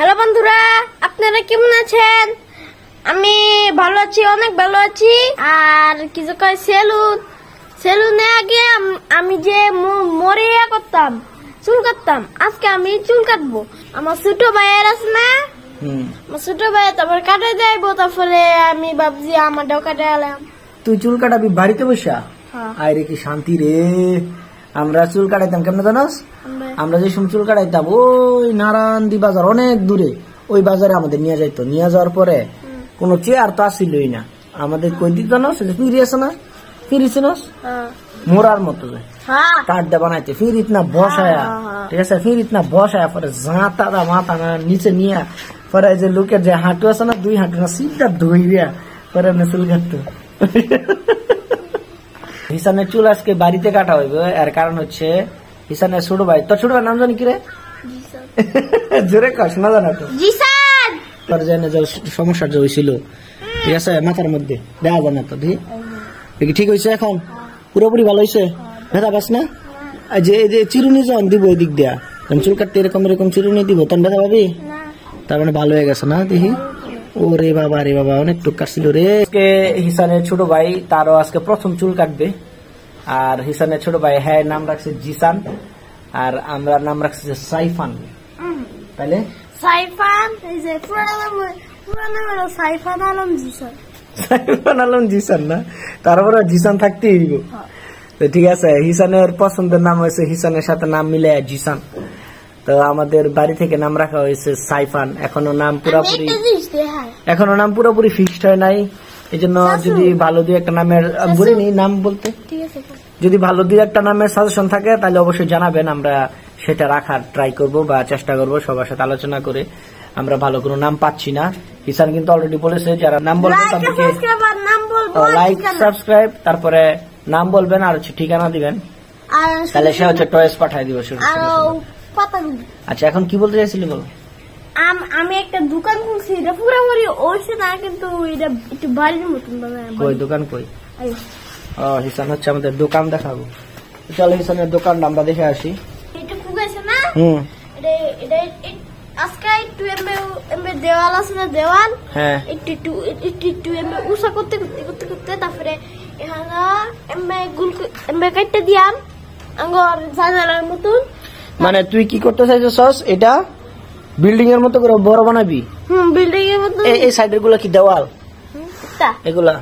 Hello বন্ধুরা, আপনারা কেমন আছেন? আমি ভালো আছি, অনেক ভালো আছি। আর কিছু কয় সেলুনে আগে আমি যে মরিয়া করতাম, চুল কাটতাম, আজকে আমি চুল কাটবো। আমার ছোট ভাইয়ের আছে না, আমার ছোট ভাই তারপর কাটে যাইবো, তারপরে আমি ভাবছি আমারটাও কাটে আলাম। তুই চুল কাটাবি বাড়িতে বসা? আয় রে কি শান্তি রে। আমরা চুল কাটাইতাম কেমন জানোস? আমরা যে সময় চুল কাটাইতাম ওই নারায়ণদি বাজার অনেক দূরে, ওই বাজারে আমাদের নিয়ে যাইতো। নিয়ে যাওয়ার পরে কোনো চেয়ার তো আসিলই না, আমাদের কই দিত জানোস, ফিরি আছে না, ফিরি চিনস, মোড়ার মতো কাঠ দিয়ে বানাইতে, ফিরিত না বসায়া, ঠিক আছে, ফিরিত না বসায়া পরে ঝাঁটা মাথা নিচে নিয়ে পরে যে লোকের যে হাঁটু আছে না, দুই হাঁটু না সিধা ধইয়া পরে আমরা চুল কাটতো। হিসানের চুল আজকে বাড়িতে কাটা হইবে, এর কারণ হচ্ছে হিসানের ছোট ভাই, তোর ছোট ভাই নাম জানি কি রে? জোরে কস না, জানা তো তোর জানে যে সমস্যা যে হয়েছিল, ঠিক আছে, মাথার মধ্যে দেখা যায় না তো, দেখি ঠিক হয়েছে এখন পুরোপুরি ভালো হয়েছে, ব্যথা পাস না? যে চিরুনি যখন দিব ওই দিক দিয়া চুল কাটতে এরকম এরকম চিরুনি দিব, তখন ব্যথা পাবি? তার মানে ভালো হয়ে গেছে না? দেখি ওরে বাবা রে বাবা, অনেক টুক কাটছিল রে। আজকে হিসানের ছোট ভাই, তারও আজকে প্রথম চুল কাটবে। আর হিসানের ছোট ভাই হ্যাঁ নাম রাখছে জিসান, আর আমরা নাম রাখছি সাইফান। তাহলে সাইফান, এই যে পুরো নাম হলো সাইফান আলম জিসান। সাইফান আলম জিসান না, তারপরে জিসান থাকতেই হইব। তো ঠিক আছে, হিসানের পছন্দের নাম হয়েছে, হিসানের সাথে নাম মিলে জিসান। তো আমাদের বাড়ি থেকে নাম রাখা হয়েছে সাইফান। এখনো নাম পুরোপুরি ফিক্সড হয় নাই, এই জন্য যদি ভালো দুই একটা নামের বলিনি নাম বলতে, যদি ভালো দুই একটা নামের সাজেশন থাকে তাহলে অবশ্যই জানাবেন, আমরা সেটা রাখার ট্রাই করব বা চেষ্টা করব সবার সাথে আলোচনা করে। আমরা ভালো কোনো নাম পাচ্ছি না। হিসান কিন্তু অলরেডি বলেছে যারা নাম বলবে তাদেরকে লাইক সাবস্ক্রাইব, তারপরে নাম বলবেন আর হচ্ছে ঠিকানা দিবেন, তাহলে সে হচ্ছে টয়েস পাঠাই দিবে। আচ্ছা, এখন কি বলতে চাইছিলি বল? আমি একটা দোকান খুলছি, এটা পুরোপুরি ওইছে না, কিন্তু এটা একটু বাড়ির মতন। কই দোকান কই? ও হিসান হচ্ছে আমাদের দোকান দেখাবো। চলো হিসানের দোকানটা আমরা দেখে আসি। এটা খুলেছে না, এটা আজকে একটু এমবে দেওয়াল আছে না, দেওয়াল একটু উষা করতে করতে করতে করতে তারপরে এখানে এমবে কাটতে দিয়াম আঙ্গর জানালার মতন। মানে তুই কি করতে চাইছস, এটা বিল্ডিং এর মতো করে বড় বানাবি? বিল্ডিং এর মতো। এই সাইডের গুলা কি দেওয়াল? এগুলা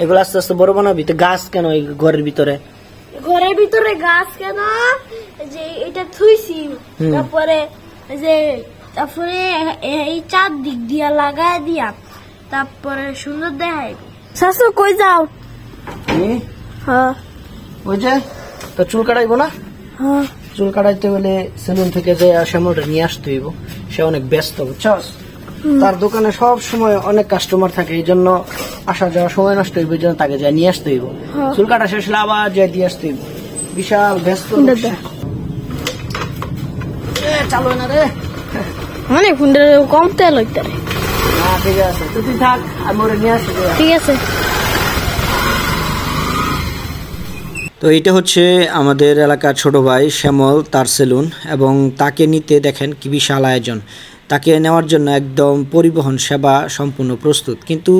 এগুলা আস্তে আস্তে বড় বানাবি। তো গাছ কেন এই ঘরের ভিতরে? ঘরের ভিতরে গাছ কেন, যে এটা থুইছি, তারপরে এই চার দিক দিয়া লাগাই দিয়া তারপরে সুন্দর দেখাই। শাশু কই যাও? ওই যে তো চুল কাটাইবো না, চুল কাটাইতে হলে সেলুন থেকে যে শ্যামলটা নিয়ে আসতে হইব। সে অনেক ব্যস্ত, বুঝছস, তার দোকানে সব সময় অনেক কাস্টমার থাকে, এই জন্য আসা যাওয়া সময় নষ্ট হইব, এই জন্য তাকে যা নিয়ে আসতে হইব। চুল কাটা শেষ হলে আবার যা দিয়ে আসতে হইব, বিশাল ব্যস্ত। চালো না রে, মানে ফোনটা কম তেল হইতে। ঠিক আছে, তুই থাক, আমি ওরে নিয়ে আসি। ঠিক আছে। তো এটা হচ্ছে আমাদের এলাকার ছোট ভাই শ্যামল, তার সেলুন, এবং তাকে নিতে দেখেন কি বিশাল আয়োজন। তাকে নেওয়ার জন্য একদম পরিবহন সেবা সম্পূর্ণ প্রস্তুত, কিন্তু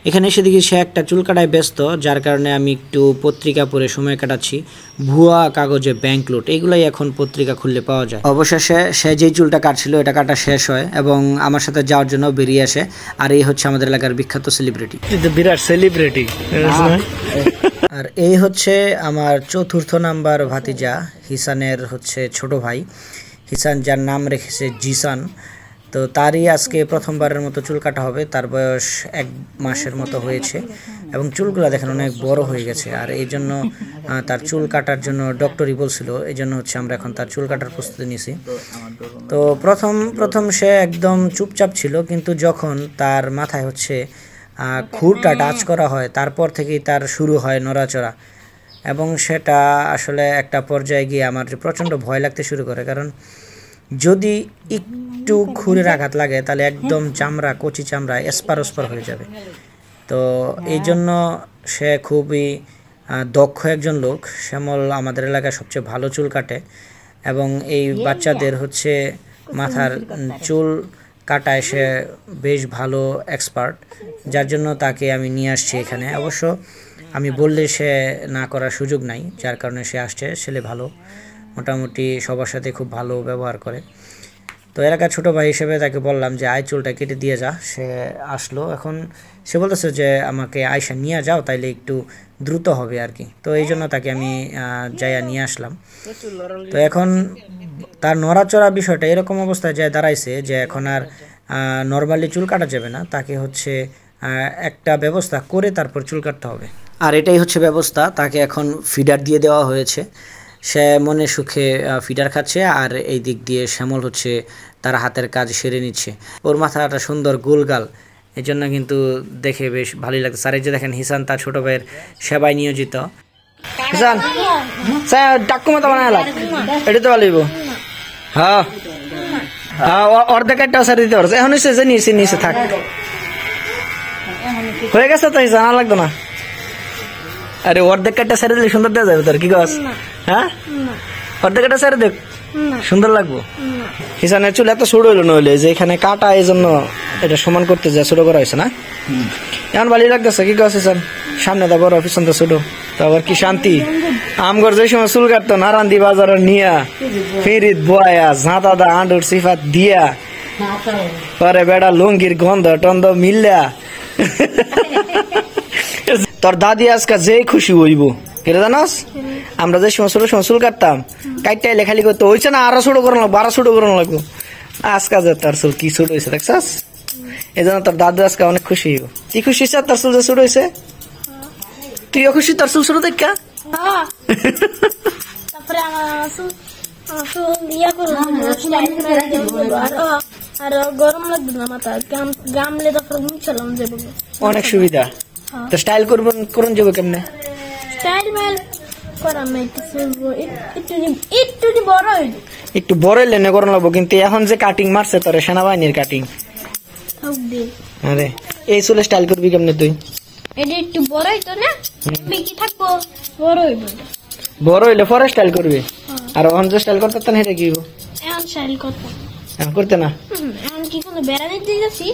এখানে এসে দেখি সে একটা চুল কাটায় ব্যস্ত, যার কারণে আমি একটু পত্রিকা পড়ে সময় কাটাচ্ছি। ভুয়া কাগজে ব্যাংক লুট, এইগুলাই এখন পত্রিকা খুললে পাওয়া যায়। অবশেষে সে যেই চুলটা কাটছিল এটা কাটা শেষ হয় এবং আমার সাথে যাওয়ার জন্য বেরিয়ে আসে। আর এই হচ্ছে আমাদের এলাকার বিখ্যাত সেলিব্রিটি, বিরাট সেলিব্রিটি। আর এই হচ্ছে আমার চতুর্থ নাম্বার ভাতিজা, হিসানের হচ্ছে ছোট ভাই, হিসান যার নাম রেখেছে জিসান। তো তারই আজকে প্রথমবারের মতো চুল কাটা হবে। তার বয়স 1 মাসের মতো হয়েছে এবং চুলগুলো দেখেন অনেক বড় হয়ে গেছে। আর এই জন্য তার চুল কাটার জন্য ডক্টরই বলছিল, এই জন্য হচ্ছে আমরা এখন তার চুল কাটার প্রস্তুতি নিয়েছি। তো প্রথম সে একদম চুপচাপ ছিল, কিন্তু যখন তার মাথায় হচ্ছে খুরটা টাচ করা হয় তারপর থেকেই তার শুরু হয় নড়াচড়া, এবং সেটা আসলে একটা পর্যায়ে গিয়ে আমার প্রচণ্ড ভয় লাগতে শুরু করে, কারণ যদি একটু খুরের আঘাত লাগে তাহলে একদম চামড়া, কচি চামড়া এসপার ওসপার হয়ে যাবে। তো এই জন্য সে খুবই দক্ষ একজন লোক। শ্যামল আমাদের এলাকায় সবচেয়ে ভালো চুল কাটে এবং এই বাচ্চাদের হচ্ছে মাথার চুল কাটায় সে বেশ ভালো এক্সপার্ট, যার জন্য তাকে আমি নিয়ে আসছি এখানে। অবশ্য আমি বললে সে না করার সুযোগ নাই, যার কারণে সে আসছে। ছেলে ভালো, মোটামুটি সবার সাথে খুব ভালো ব্যবহার করে। তো এলাকার ছোটো ভাই হিসেবে তাকে বললাম যে আয় চুলটা কেটে দিয়ে যা। সে আসলো, এখন সে বলতেছে যে আমাকে আয়সা নিয়ে যাও, তাইলে একটু দ্রুত হবে আর কি। তো এই জন্য তাকে আমি যাইয়া নিয়ে আসলাম। তো এখন তার নড়াচড়া বিষয়টা এরকম অবস্থায় যায় দাঁড়াইছে যে এখন আর নর্মালি চুল কাটা যাবে না, তাকে হচ্ছে একটা ব্যবস্থা করে তারপর চুল কাটতে হবে। আর এটাই হচ্ছে ব্যবস্থা, তাকে এখন ফিডার দিয়ে দেওয়া হয়েছে। সে মনে সুখে ফিডার খাচ্ছে, আর এই দিক দিয়ে শ্যামল হচ্ছে তার হাতের কাজ সেরে নিচ্ছে। ওর মাথাটা সুন্দর গোলগাল, এই জন্য কিন্তু দেখে বেশ ভালোই লাগছে। আর এই যে দেখেন হিসান তার ছোট ভাইয়ের সেবায় নিয়োজিত। হিসান ডাক্কু মতো বানালাম, এটা তো ভালো হইব। হ্যাঁ হ্যাঁ, অর্ধেক একটা সারি দিতে পারছে। এখন এসে নিয়েছে নিয়েছে, থাক হয়ে গেছে তো হিসান, আর লাগতো না। আরে অর্ধেক কাটটা সারি দিলে সুন্দর দেওয়া যাবে তোর, কি গাছ? হ্যাঁ অর্ধেক কাটটা সারি দেখ, সুন্দর লাগবো। হিসানের চুল এত ছোট হইলো নইলে যে এখানে কাটা, এই জন্য এটা সমান করতে যা ছোট করা হয়েছে না। এখন ভালোই লাগতেছে, কি গাছ হিসান? সামনে দা বড়, পিছন তো ছোট, তো আবার কি শান্তি। আমগর যে সময় চুল কাটতো নারান্দি বাজার নিয়া ফেরিত বয়া ঝাঁতা দা আন্ডুর সিফাত দিয়া পরে বেড়া লুঙ্গির গন্ধ টন্ধ মিল্লা তোর দাদি আজকে যে খুশি হইব, কেটে জানাস? আমরা যে সময় ছোট সময় চুল কাটতাম, কাটটাই লেখালি করতো, হয়েছে না আরো ছোট করানো লাগবো, আরো ছোট করানো লাগবো। আজকে যে তার চুল কি ছোট হয়েছে দেখছাস, এই জন্য তোর দাদু আজকে অনেক খুশি হইব। তুই খুশি হয়েছে তোর চুল যে ছোট হয়েছে? তুইও খুশি তোর চুল ছোট দেখা? তারপরে আর গরম লাগবে না, মাথা গামলে তারপরে মুছলাম যাবো, অনেক সুবিধা। তো স্টাইল করবেন করুন যাবো কেমনে? স্টাইল মেল করা একটু বড় হইল, একটু বড় লেনে করানো লাগবো। কিন্তু এখন যে কাটিং মারছে তোর সেনাবাহিনীর কাটিং, আরে এই চুলে স্টাইল করবি কেমনে তুই? এটা একটু বড় হইতো না, কি থাকবো বড় হইব, বড় হইলে পরে স্টাইল করবি। আর এখন যে স্টাইল করতে না এটা কি হইব? এখন স্টাইল করতে এখন করতে না, এখন কি কোনো বেড়া দিতে যাচ্ছি।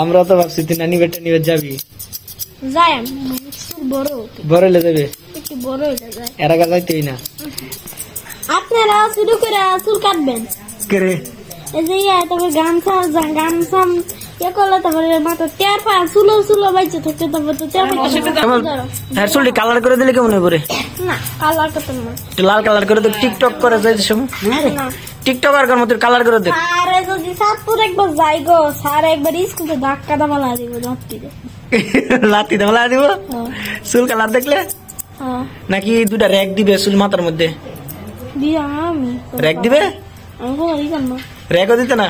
আমরা তো ভাবছি তুই নানি বেটা নিবে যাবি, যাই বড় বড় হইলে যাবে, একটু বড় হইলে যায়, এর আগে যাইতেই না। আপনারা শুরু করে চুল কাটবেন, এই যে তারপর গামছা ইয়ে করলে তারপরে মাথা টের পা চুলো চুলো বাইচে থাকতে, তারপর তো হেয়ার চুলটি কালার করে দিলে কেমন হবে? না কালার করতে না, লাল কালার করে দেখ, টিকটক করে যাই টিকটক আর মতো কালার করে দেখ। আরে যদি সাতপুর একবার যাই গো, স্যার একবার স্কুলে ধাক্কা দামালা দিব, লাতি দামালা দিব চুল কালার দেখলে, নাকি দুটা র্যাক দিবে চুল মাথার মধ্যে? র্যাক দিবে? র্যাকও দিতে না,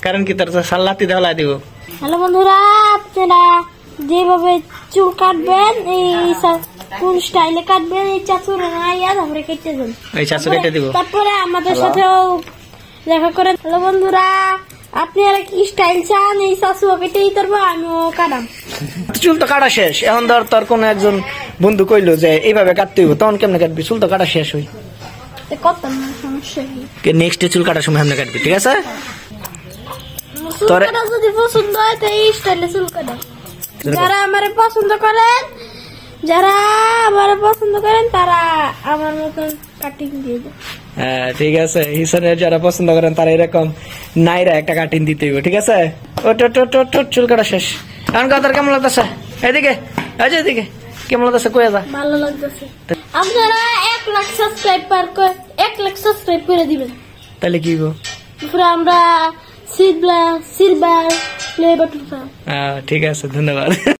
কারণ কি তার সাল্লাতি দেওয়া দিব। হ্যালো বন্ধুরা, আপনারা যেভাবে চুল কাটবেন, এই কোন স্টাইলে কাটবেন, এই চাচুরে আমরা কেটে দেন, এই চাচু কেটে দিব, তারপরে আমাদের সাথেও দেখা করে। হ্যালো বন্ধুরা, আপনারা কি স্টাইল চান, এই চাচু কেটে দিতে পারবো, আমিও কাটাম। চুল তো কাটা শেষ, এখন ধর তোর কোন একজন বন্ধু কইলো যে এইভাবে কাটতে হইব, তখন কেমনে কাটবি? চুল তো কাটা শেষ হই, নেক্সট চুল কাটার সময় সামনে কাটবি, ঠিক আছে? যদি পছন্দ হয় তো এই স্টাইলে চুল কাটা। যারা আমার পছন্দ করেন তারা আমার মতন কাটিং দিয়ে দেয়। হ্যাঁ ঠিক আছে, হিসানের যারা পছন্দ করেন তারা এরকম নাইরা একটা কাটিং দিতে হইব, ঠিক আছে? চুল কাটা শেষ। এখন কথা কেমন লাগতেছে? এদিকে এদিকে কেমন লাগতেছে? কয়ে যা। ভালো লাগতেছে। আপনারা 1 লাখ সাবস্ক্রাইব করে দিবেন, তাহলে কি হইব? পুরো আমরা সিলভার প্লে বাটন। ঠিক আছে, ধন্যবাদ।